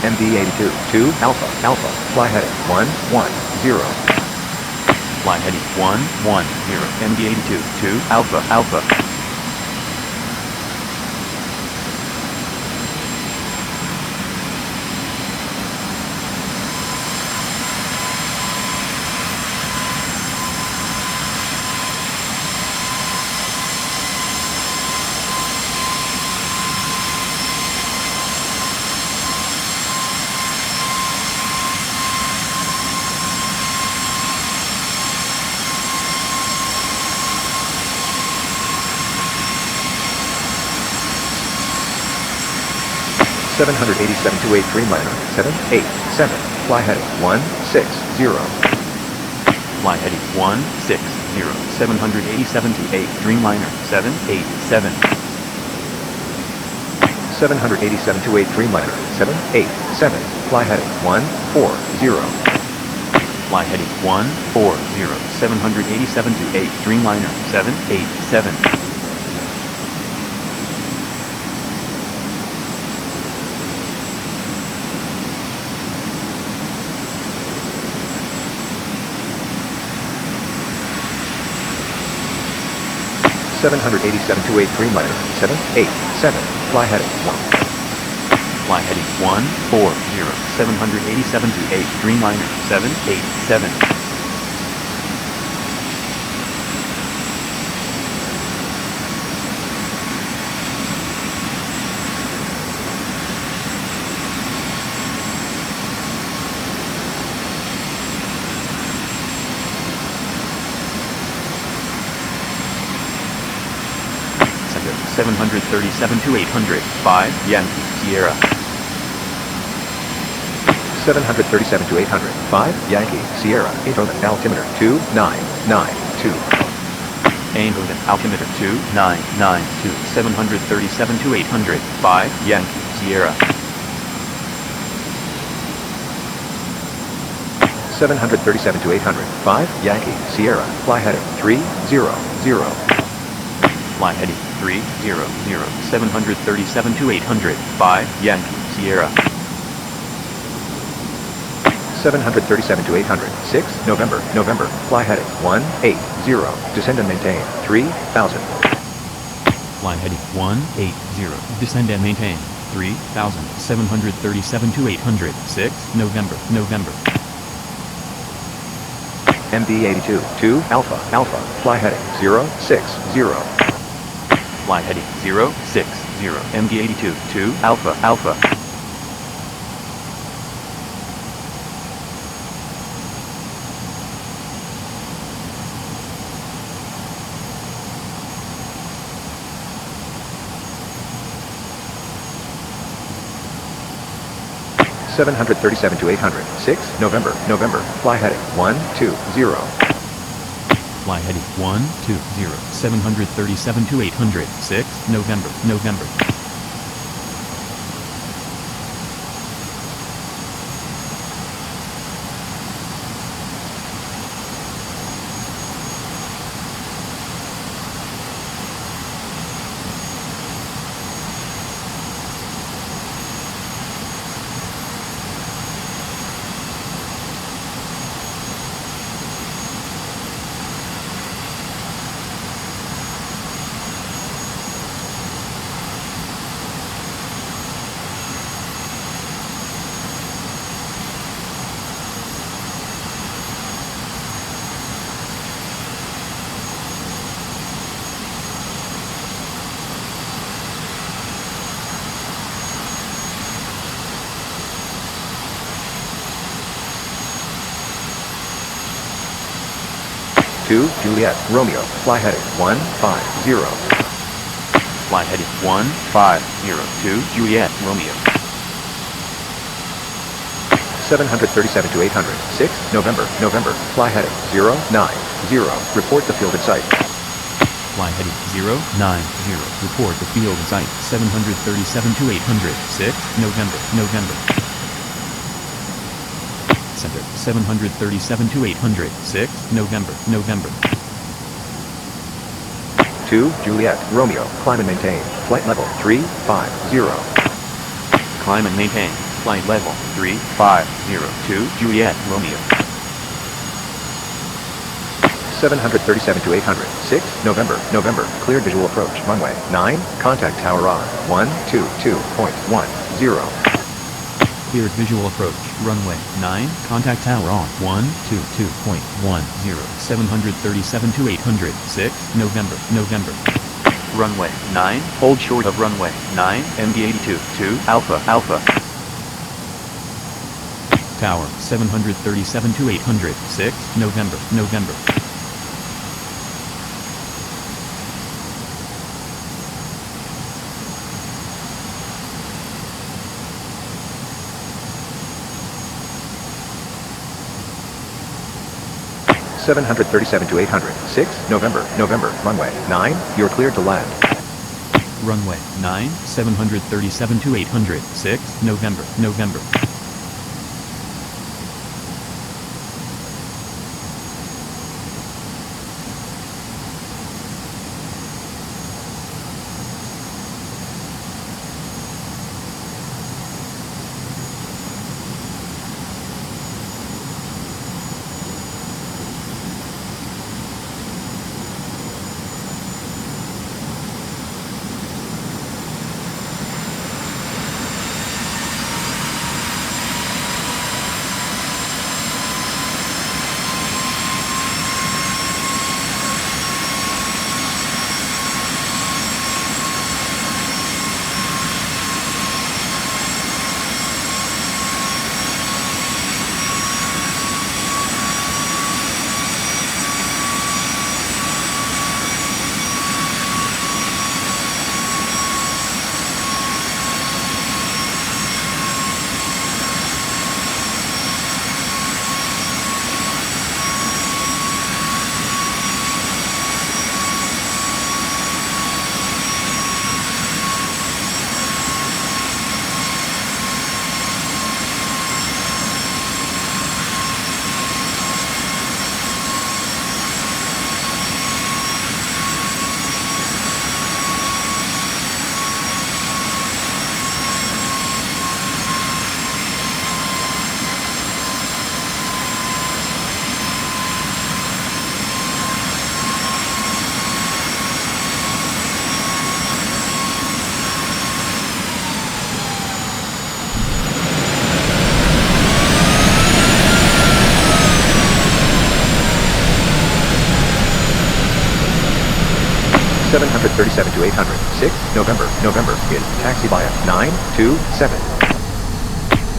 MD82, 2 Alpha, Alpha, fly heading 110. Fly heading 110, MD82, 2 Alpha, Alpha. Seven 787-283 Dreamliner 787, fly heading 160. Fly heading 160, 787-8 Dreamliner 787. 787-283 Dreamliner 787, fly heading 140. Fly heading 140, 787-8 Dreamliner 787. 787-283 Dreamliner 787, fly heading 1. Fly heading 140, 787-8 Dreamliner 787. 737-800, 5 Yankee Sierra. 737-800, 5 Yankee Sierra, Eindhoven altimeter 2992. Eindhoven altimeter 2992, 737-800, 5 Yankee Sierra. 737-800, 5 Yankee Sierra, fly heading 300. Fly heading 300, 737-800, 5 Yankee Sierra. 737-800, 6 November, fly heading 180, descend and maintain 3000. Fly heading 180, descend and maintain 3000, 737-800, 6 November. MD82, 2 Alpha, Alpha, fly heading 060. Fly heading 060, MD82, 2 Alpha, Alpha. 737-800, 6 November, fly heading 120. Fly heading 120, 737-800, 6 November. 2 Juliet, Romeo, fly heading 150. Fly heading 150, Juliet, Romeo. 737-800, 6 November, fly heading 090, report the field in sight. Fly heading 090, report the field in sight, 737-800, 6 November. Center, 737-800, 6 November. 2 Juliet, Romeo, climb and maintain, flight level 350. Climb and maintain, Flight level 3502 Juliet Romeo. 737 to 800. 6 November, November. Cleared visual approach. Runway 9. Contact tower on 122.10. Cleared visual approach. Runway 9. Contact tower on 122.10. 737 to 800. 6 November, November. Runway 9. Hold short of runway 9. MD82 2 Alpha, Alpha. Tower 737 to 800. 6 November, November. 737 to 800. 6 November, November. Runway 9. You're cleared to land. Runway 9. 737 to 800. 6 November, November. Seven 737 to 800. 6 November, November. Is taxi via 927.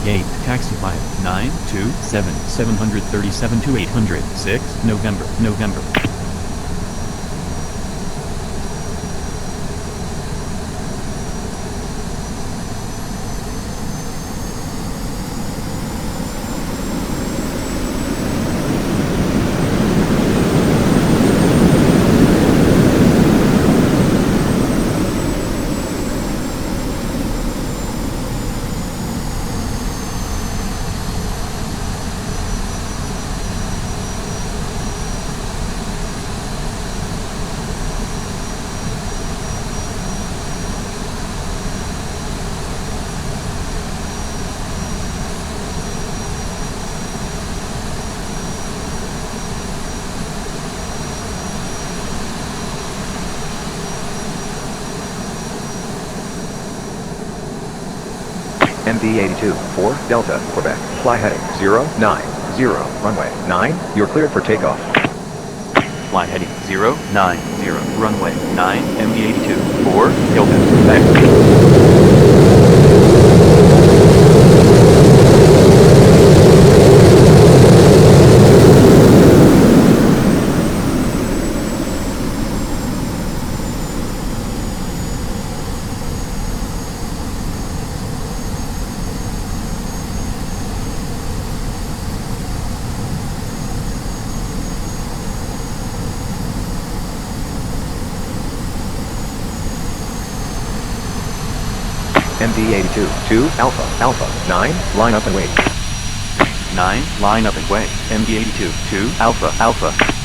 Gate taxi via 927. 737 to 800. 6 November, November. MD82, 4 Delta, Quebec. Fly heading 090. Runway 9. You're cleared for takeoff. Fly heading 090. Runway 9. MD82 4 Delta, Quebec. MD82, 2 Alpha, Alpha, 9, line up and wait. 9, line up and wait. MD82 2 Alpha, Alpha.